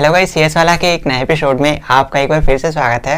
Hello guys, CS वाला के एक नए एपिसोड में आपका एक बार फिर से स्वागत है।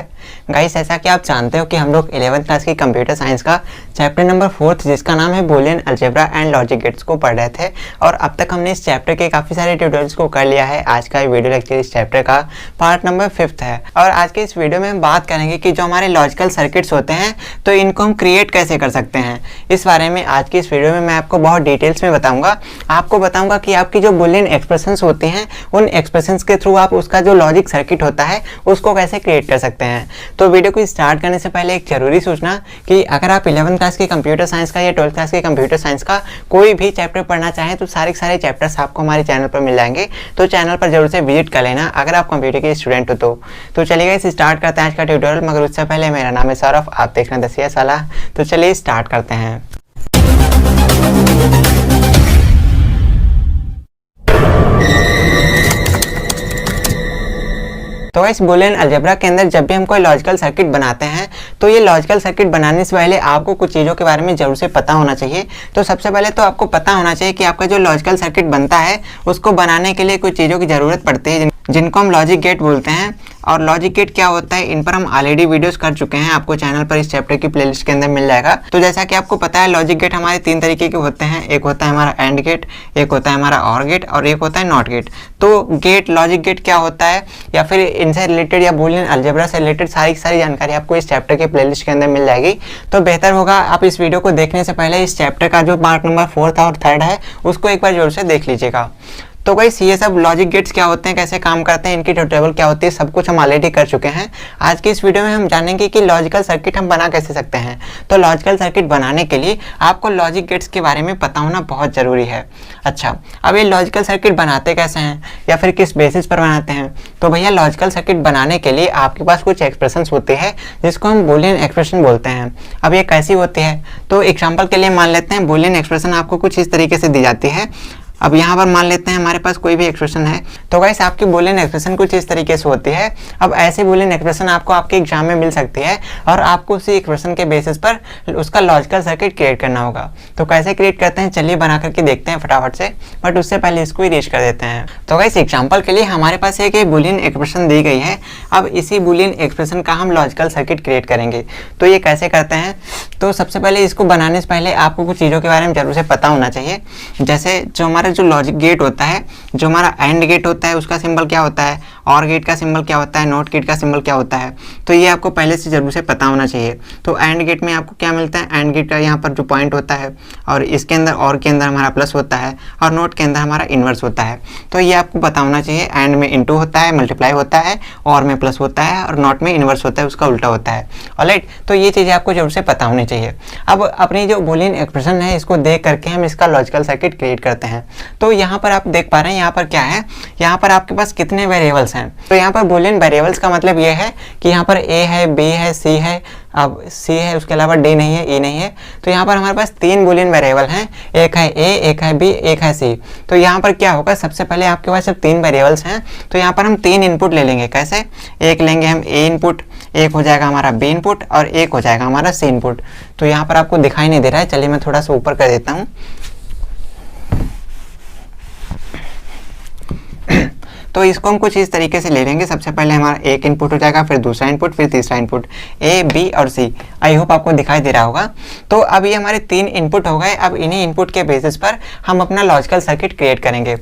गाइस, ऐसा कि आप जानते हो कि हम लोग 11th क्लास की कंप्यूटर साइंस का चैप्टर नंबर 4 जिसका नाम है Boolean algebra and logic gates को पढ़ रहे थे और अब तक हमने इस चैप्टर के काफ़ी सारे ट्यूटोरियल्स को कर लिया है। आज का वीडियो लेक्चर इस चैप्टर का पार्ट नंबर 5 है और आज के इस वीडियो में हम बात करेंगे कि जो हमारे लॉजिकल सर्किट्स होते हैं तो इनको हम क्रिएट कैसे कर सकते हैं। इस बारे में आज की इस वीडियो में मैं आपको बहुत डिटेल्स में बताऊँगा। आपको बताऊँगा कि आपकी जो बूलियन एक्सप्रेशंस होती हैं उन एक्सप्रेशंस के थ्रू आप उसका जो लॉजिक सर्किट होता है उसको कैसे क्रिएट कर सकते हैं। तो वीडियो को स्टार्ट करने से पहले एक जरूरी सूचना कि अगर आप 11th क्लास के कंप्यूटर साइंस का या 12th क्लास के कंप्यूटर साइंस का कोई भी चैप्टर पढ़ना चाहें तो सारे चैप्टर्स आपको हमारे चैनल पर मिल जाएंगे। तो चैनल पर जरूर से विजिट कर लेना अगर आप कंप्यूटर के स्टूडेंट हो तो चलिए गाइस स्टार्ट करते हैं आज का ट्यूटोरियल। मगर उससे पहले मेरा नाम है सौरभ, आप देख रहे हैं सीएस वाला। तो चलिए स्टार्ट करते हैं। तो इस बूलियन अलजेब्रा के अंदर जब भी हम कोई लॉजिकल सर्किट बनाते हैं तो ये लॉजिकल सर्किट बनाने से पहले आपको कुछ चीज़ों के बारे में जरूर से पता होना चाहिए। तो सबसे पहले तो आपको पता होना चाहिए कि आपका जो लॉजिकल सर्किट बनता है उसको बनाने के लिए कुछ चीज़ों की ज़रूरत पड़ती है जिनको हम लॉजिक गेट बोलते हैं। और लॉजिक गेट क्या होता है इन पर हम ऑलरेडी वीडियोस कर चुके हैं, आपको चैनल पर इस चैप्टर की प्लेलिस्ट के अंदर मिल जाएगा। तो जैसा कि आपको पता है लॉजिक गेट हमारे 3 तरीके के होते हैं। एक होता है हमारा एंड गेट, एक होता है हमारा और गेट और एक होता है नॉट गेट। तो गेट लॉजिक गेट क्या होता है या फिर इनसे रिलेटेड या बूलियन अलजेब्रा से रिलेटेड सारी जानकारी आपको इस चैप्टर के प्लेलिस्ट के अंदर मिल जाएगी। तो बेहतर होगा आप इस वीडियो को देखने से पहले इस चैप्टर का जो पार्ट नंबर 4 और 3 है उसको एक बार जरूर से देख लीजिएगा। तो गाइस ये सब लॉजिक गेट्स क्या होते हैं, कैसे काम करते हैं, इनकी ट्यूटोरियल क्या होती है, सब कुछ हम ऑलरेडी कर चुके हैं। आज की इस वीडियो में हम जानेंगे कि लॉजिकल सर्किट हम बना कैसे सकते हैं। तो लॉजिकल सर्किट बनाने के लिए आपको लॉजिक गेट्स के बारे में पता होना बहुत ज़रूरी है। अच्छा, अब ये लॉजिकल सर्किट बनाते कैसे हैं या फिर किस बेसिस पर बनाते हैं। तो भैया लॉजिकल सर्किट बनाने के लिए आपके पास कुछ एक्सप्रेशंस होते हैं जिसको हम बूलियन एक्सप्रेशन बोलते हैं। अब ये कैसी होती है तो एग्जाम्पल के लिए मान लेते हैं बूलियन एक्सप्रेशन आपको कुछ इस तरीके से दी जाती है। अब यहाँ पर मान लेते हैं हमारे पास कोई भी एक्सप्रेशन है तो गाइस आपकी बूलियन एक्सप्रेशन कुछ इस तरीके से होती है। अब ऐसे बूलियन एक्सप्रेशन आपको आपके एग्जाम में मिल सकती है और आपको उसी एक्सप्रेशन के बेसिस पर उसका लॉजिकल सर्किट क्रिएट करना होगा। तो कैसे क्रिएट करते हैं चलिए बना करके देखते हैं फटाफट से, बट उससे पहले इसको इरेज कर देते हैं। तो गाइस एग्जाम्पल के लिए हमारे पास एक बूलियन एक्सप्रेशन दी गई है। अब इसी बूलियन एक्सप्रेशन का हम लॉजिकल सर्किट क्रिएट करेंगे। तो ये कैसे करते हैं, तो सबसे पहले इसको बनाने से पहले आपको कुछ चीज़ों के बारे में जरूर से पता होना चाहिए। जैसे जो हमारा जो लॉजिक गेट होता है, जो हमारा एंड गेट होता है उसका सिंबल क्या होता है, और गेट का सिंबल क्या होता है, नॉट गेट का सिंबल क्या होता है, तो ये आपको पहले से जरूर से पता होना चाहिए। तो एंड गेट में आपको क्या मिलता है, एंड गेट का यहाँ पर जो पॉइंट होता है और इसके अंदर और के अंदर हमारा प्लस होता है और नोट के अंदर हमारा इन्वर्स होता है। तो ये आपको पता होना चाहिए। एंड में इनटू होता है, मल्टीप्लाई होता है, और में प्लस होता है और नॉट में इन्वर्स होता है, उसका उल्टा होता है। ऑलराइट, तो ये चीज़ें आपको जरूर से पता होनी चाहिए। अब अपनी जो बूलियन एक्सप्रेशन है इसको देख करके हम इसका लॉजिकल सर्किट क्रिएट करते हैं। तो यहाँ पर आप देख पा रहे हैं यहाँ पर क्या है, यहाँ पर आपके पास कितने वेरिएबल्स हैं। तो यहाँ पर बूलियन वेरिएबल्स का मतलब ये है कि यहाँ पर ए है, बी है, सी है, अब सी है, उसके अलावा डी नहीं है, ई नहीं है। तो यहाँ पर हमारे पास 3 बूलियन वेरिएबल हैं, एक है ए, एक है बी, एक है सी। तो यहाँ पर क्या होगा, सबसे पहले आपके पास जब 3 वेरिएबल्स हैं तो यहाँ पर हम 3 इनपुट ले लेंगे। कैसे, एक लेंगे हम ए इनपुट, एक हो जाएगा हमारा बी इनपुट और एक हो जाएगा हमारा सी इनपुट। तो यहाँ पर आपको दिखाई नहीं दे रहा है, चलिए मैं थोड़ा सा ऊपर कर देता हूँ। तो इसको हम कुछ इस तरीके से ले लेंगे। सबसे पहले हमारा एक इनपुट हो जाएगा, फिर दूसरा इनपुट, फिर तीसरा इनपुट, ए, बी और सी। आई होप आपको दिखाई दे रहा होगा। तो अब ये हमारे 3 इनपुट हो गए। अब इन्हीं इनपुट के बेसिस पर हम अपना लॉजिकल सर्किट क्रिएट करेंगे।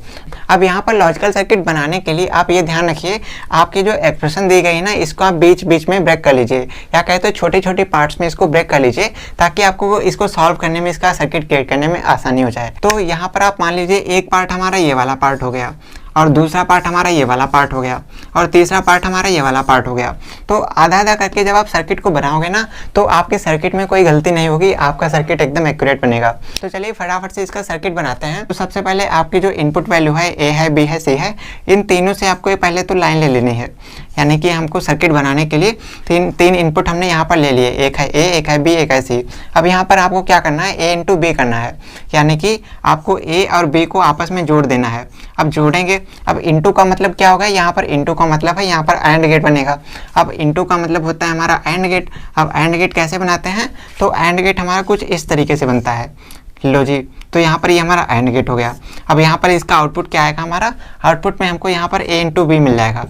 अब यहाँ पर लॉजिकल सर्किट बनाने के लिए आप ये ध्यान रखिए, आपकी जो एक्सप्रेशन दी गई है ना इसको आप बीच बीच में ब्रेक कर लीजिए, या कहे तो छोटे छोटे पार्ट्स में इसको ब्रेक कर लीजिए ताकि आपको इसको सॉल्व करने में, इसका सर्किट क्रिएट करने में आसानी हो जाए। तो यहाँ पर आप मान लीजिए एक पार्ट हमारा ये वाला पार्ट हो गया और दूसरा पार्ट हमारा ये वाला पार्ट हो गया और तीसरा पार्ट हमारा ये वाला पार्ट हो गया। तो आधा आधा करके जब आप सर्किट को बनाओगे ना तो आपके सर्किट में कोई गलती नहीं होगी, आपका सर्किट एकदम एक्यूरेट बनेगा। तो चलिए फटाफट से इसका सर्किट बनाते हैं। तो सबसे पहले आपकी जो इनपुट वैल्यू है ए है, बी है, सी है, इन तीनों से आपको पहले तो लाइन ले लेनी है। यानी कि हमको सर्किट बनाने के लिए तीन इनपुट हमने यहाँ पर ले लिए, एक है ए, एक है बी, एक है सी। अब यहाँ पर आपको क्या करना है, ए इंटू बी करना है, यानी कि आपको ए और बी को आपस में जोड़ देना है। अब जोड़ेंगे, अब इंटू का मतलब क्या होगा, यहाँ पर इंटू का मतलब है यहाँ पर एंड गेट बनेगा। अब इंटू का मतलब होता है हमारा एंड गेट। अब एंड गेट कैसे बनाते हैं, तो एंड गेट हमारा कुछ इस तरीके से बनता है। लो जी, तो यहाँ पर ये हमारा एंड गेट हो गया। अब यहाँ पर इसका आउटपुट क्या आएगा, हमारा आउटपुट में हमको यहाँ पर a इंटू बी मिल जाएगा।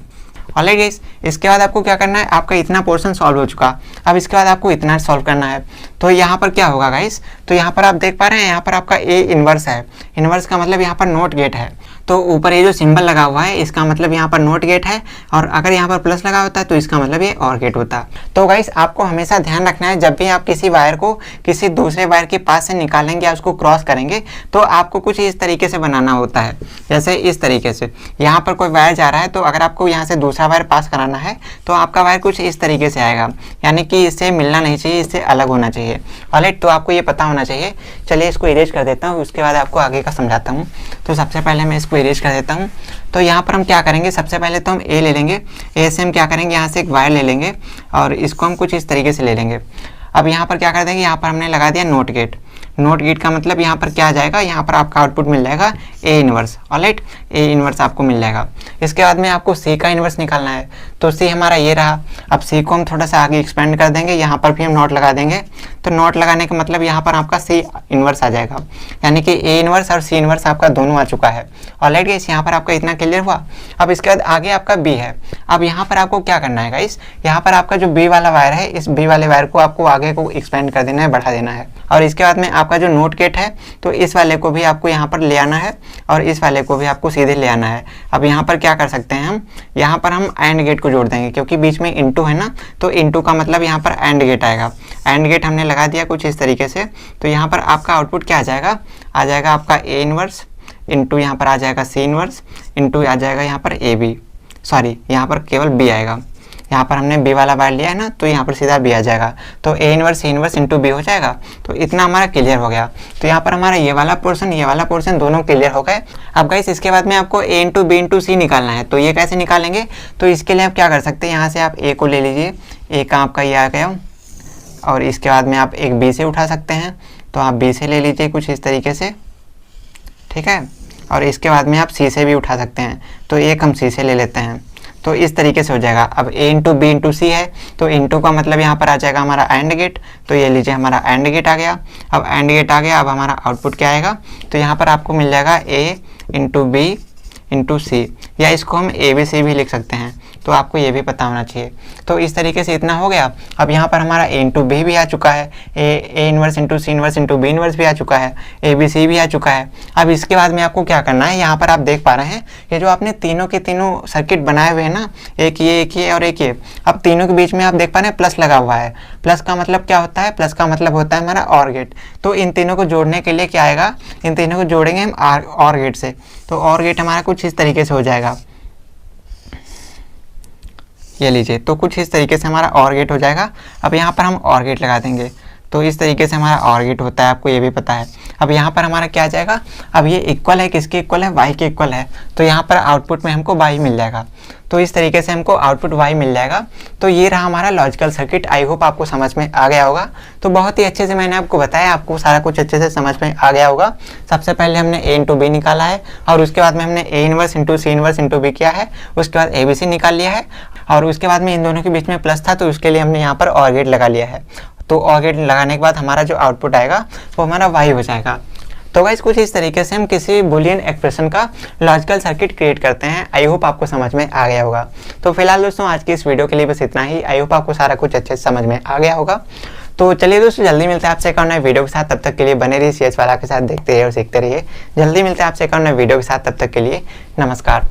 ऑलराइट गाइस, इसके बाद आपको क्या करना है, आपका इतना पोर्शन सॉल्व हो चुका। अब इसके बाद आपको इतना सॉल्व करना है। तो यहाँ पर क्या होगा गाइस, तो यहाँ पर आप देख पा रहे हैं, यहाँ पर आपका a इन्वर्स है। इन्वर्स का मतलब यहाँ पर नोट गेट है, तो ऊपर ये जो सिंबल लगा हुआ है इसका मतलब यहाँ पर नोट गेट है, और अगर यहाँ पर प्लस लगा होता है तो इसका मतलब ये और गेट होता। तो गाइस आपको हमेशा ध्यान रखना है, जब भी आप किसी वायर को किसी दूसरे वायर के पास से निकालेंगे या उसको क्रॉस करेंगे तो आपको कुछ इस तरीके से बनाना होता है। जैसे इस तरीके से यहाँ पर कोई वायर जा रहा है, तो अगर आपको यहाँ से दूसरा वायर पास कराना है तो आपका वायर कुछ इस तरीके से आएगा, यानी कि इससे मिलना नहीं चाहिए, इससे अलग होना चाहिए। ऑलराइट, तो आपको ये पता होना चाहिए। चलिए इसको इरेज कर देता हूँ, उसके बाद आपको आगे का समझाता हूँ। तो सबसे पहले मैं इसको इरेज कर देता हूँ। तो यहाँ पर हम क्या करेंगे, सबसे पहले तो हम ए ले लेंगे। ए से हम क्या करेंगे, यहाँ से एक वायर ले लेंगे और इसको हम कुछ इस तरीके से ले लेंगे। अब यहाँ पर क्या कर देंगे, यहाँ पर हमने लगा दिया नोट गेट। नोट गेट का मतलब यहाँ पर क्या आ जाएगा, यहाँ पर आपका आउटपुट मिल जाएगा A inverse. Alright, A inverse आपको मिल जाएगा। इसके बाद में आपको सी का इनवर्स निकालना है, तो सी हमारा ये रहा। अब सी को हम थोड़ा सा आगे एक्सपेंड कर देंगे, यहाँ पर भी हम नोट लगा देंगे। तो नोट लगाने का मतलब यहाँ पर आपका सी इनवर्स आ जाएगा, यानी कि ए इनवर्स और सी इनवर्स आपका दोनों आ चुका है। ऑलराइट गाइस, यहाँ पर आपका इतना क्लियर हुआ। अब इसके बाद आगे आपका बी है। अब यहाँ पर आपको क्या करना है गाइस, यहाँ पर आपका जो बी वाला वायर है, इस बी वाले वायर को आपको आगे को एक्सपेंड कर देना है, बढ़ा देना है। और इसके बाद में आपका जो नोट गेट है, तो इस वाले को भी आपको यहाँ पर ले आना है और इस वाले को भी आपको सीधे ले आना है। अब यहाँ पर क्या कर सकते हैं हम, यहाँ पर हम एंड गेट को जोड़ देंगे, क्योंकि बीच में इंटू है ना, तो इंटू का मतलब यहाँ पर एंड गेट आएगा। एंड गेट हमने लगा दिया कुछ इस तरीके से। तो यहाँ पर आपका आउटपुट क्या आ जाएगा आपका ए इनवर्स इंटू यहाँ पर आ जाएगा सी इनवर्स इंटू आ जाएगा यहाँ पर ए बी, सॉरी यहाँ पर केवल बी आएगा। यहाँ पर हमने बी वाला वायर लिया है ना, तो यहाँ पर सीधा बी आ जाएगा। तो A inverse C inverse into B हो जाएगा। तो इतना हमारा क्लियर हो गया। तो यहाँ पर हमारा ये वाला पोर्शन दोनों क्लियर हो गए। अब गाइस इसके बाद में आपको ए इंटू बी इंटू सी निकालना है। तो ये कैसे निकालेंगे, तो इसके लिए आप क्या कर सकते हैं, यहाँ से आप ए को ले लीजिए, ए का आपका ये आ गया, और इसके बाद में आप एक बी से उठा सकते हैं, तो आप बी से ले लीजिए कुछ इस तरीके से, ठीक है। और इसके बाद में आप सी से भी उठा सकते हैं, तो एक हम सी से ले लेते हैं। तो इस तरीके से हो जाएगा। अब ए इंटू बी इंटू सी है, तो इंटू का मतलब यहाँ पर आ जाएगा हमारा एंड गेट। तो ये लीजिए हमारा एंड गेट आ गया। अब एंड गेट आ गया, अब हमारा आउटपुट क्या आएगा, तो यहाँ पर आपको मिल जाएगा ए इंटू बी इंटू सी, या इसको हम ए बी सी भी लिख सकते हैं। तो आपको ये भी पता होना चाहिए। तो इस तरीके से इतना हो गया। अब यहाँ पर हमारा ए इंटू बी भी आ चुका है, A inverse into C inverse into B inverse भी आ चुका है, ए बी सी भी आ चुका है। अब इसके बाद में आपको क्या करना है, यहाँ पर आप देख पा रहे हैं ये जो आपने तीनों के तीनों सर्किट बनाए हुए हैं ना, एक ये और एक ये, अब तीनों के बीच में आप देख पा रहे हैं प्लस लगा हुआ है। प्लस का मतलब क्या होता है, प्लस का मतलब होता है हमारा और गेट। तो इन तीनों को जोड़ने के लिए क्या आएगा, इन तीनों को जोड़ेंगे हम और गेट से। तो और गेट हमारा कुछ इस तरीके से हो जाएगा, ये लीजिए। तो कुछ इस तरीके से हमारा और गेट हो जाएगा। अब यहाँ पर हम और गेट लगा देंगे, तो इस तरीके से हमारा और गेट होता है, आपको ये भी पता है। अब यहाँ पर हमारा क्या आ जाएगा, अब ये इक्वल है, किसके इक्वल है, वाई के इक्वल है। तो यहाँ पर आउटपुट में हमको वाई मिल जाएगा। तो इस तरीके से हमको आउटपुट वाई मिल जाएगा। तो ये रहा हमारा लॉजिकल सर्किट। आई होप आपको समझ में आ गया होगा। तो बहुत ही अच्छे से मैंने आपको बताया, आपको सारा कुछ अच्छे से समझ में आ गया होगा। सबसे पहले हमने ए इंटू बी निकाला है, और उसके बाद में हमने A inverse into C inverse into B किया है। उसके बाद ए बी सी निकाल लिया है, और उसके बाद में इन दोनों के बीच में प्लस था, तो उसके लिए हमने यहाँ पर और गेट लगा लिया है। तो और गेट लगाने के बाद हमारा जो आउटपुट आएगा वो हमारा वाई हो जाएगा। तो गाइस कुछ इस तरीके से हम किसी बुलियन एक्सप्रेशन का लॉजिकल सर्किट क्रिएट करते हैं। आई होप आपको समझ में आ गया होगा। तो फिलहाल दोस्तों आज की इस वीडियो के लिए बस इतना ही। आई होप आपको सारा कुछ अच्छे से समझ में आ गया होगा। तो चलिए दोस्तों, जल्दी मिलते हैं आपसे एक और नए वीडियो के साथ। तब तक के लिए बने रहिए CS वाला के साथ, देखते रहिए और सीखते रहिए। जल्दी मिलते हैं आपसे एक और नए वीडियो के साथ। तब तक के लिए नमस्कार।